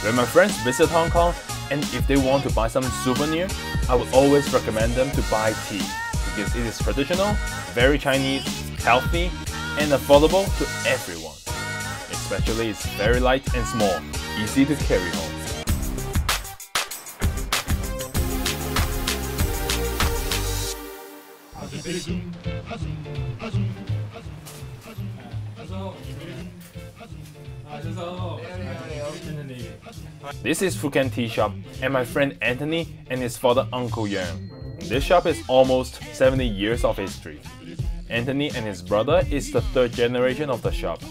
When my friends visit Hong Kong and if they want to buy some souvenir, I would always recommend them to buy tea because it is traditional, very Chinese, healthy, and affordable to everyone. Especially it's very light and small, easy to carry home. This is Fuken Tea Shop and my friend Anthony and his father Uncle Yang. This shop is almost 70 years of history. Anthony and his brother is the third generation of the shop.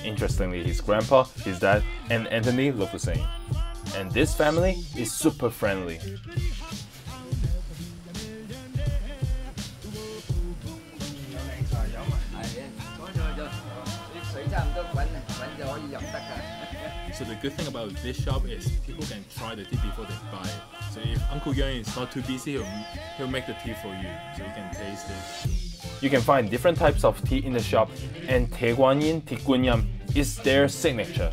Interestingly, his grandpa, his dad, and Anthony look the same. And this family is super friendly. So the good thing about this shop is people can try the tea before they buy it. So if Uncle Yang is not too busy, he'll make the tea for you, so you can taste it. You can find different types of tea in the shop, and Te Guan Yin, Te Guan Yam is their signature.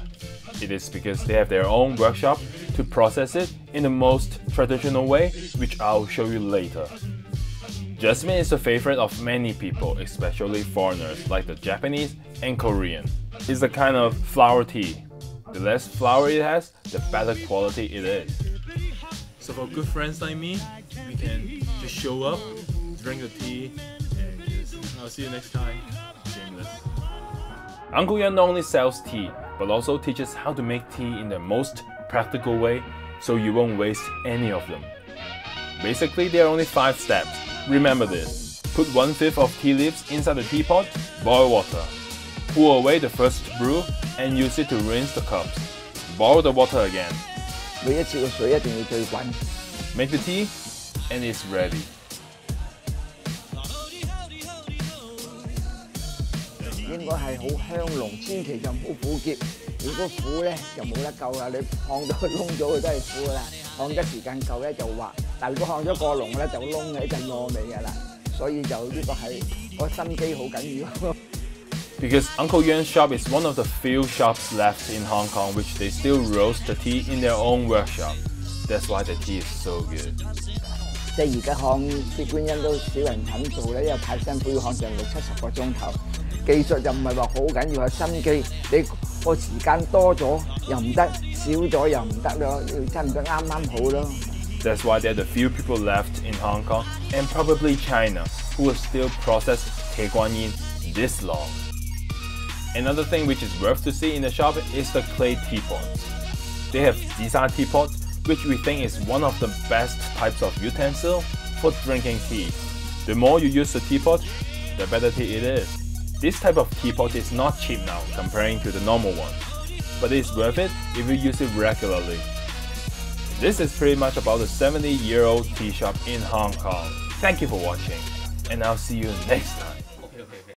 It is because they have their own workshop to process it in the most traditional way, which I'll show you later. Jasmine is a favorite of many people, especially foreigners like the Japanese and Korean. It's a kind of flower tea. The less flour it has, the better quality it is. So for good friends like me, we can just show up, drink the tea, and just, I'll see you next time. Shameless. Uncle Yan not only sells tea, but also teaches how to make tea in the most practical way, so you won't waste any of them. Basically, there are only 5 steps. Remember this. Put 1/5 of tea leaves inside the teapot, boil water. Pour away the first brew and use it to rinse the cups. Boil the water again. Make the tea and it's ready. 應該係好香濃，千祈就唔好苦澀。如果苦咧就冇得救啦，你燙到燶咗佢都係苦噶啦。燙得時間夠咧就滑，但如果燙咗過濃咧就燶起就糯味噶啦。所以就呢個係個心機好緊要。Because Uncle Yuan's shop is one of the few shops left in Hong Kong which they still roast the tea in their own workshop. That's why the tea is so good. 即係而家烘鐵觀音都少人肯做咧，因為太辛苦，要烘上60-70個鐘頭。技術就唔係話好緊要，係心機。你個時間多咗又唔得，少咗又唔得咯，要差唔多啱啱好咯。That's why there are the few people left in Hong Kong and probably China who will still process Te Guan Yin this long. Another thing which is worth to see in the shop is the clay teapots. They have Zisa teapots, which we think is one of the best types of utensil for drinking tea. The more you use the teapot, the better tea it is. This type of teapot is not cheap now comparing to the normal one, but it's worth it if you use it regularly. This is pretty much about the 70-year-old tea shop in Hong Kong. Thank you for watching, and I'll see you next time.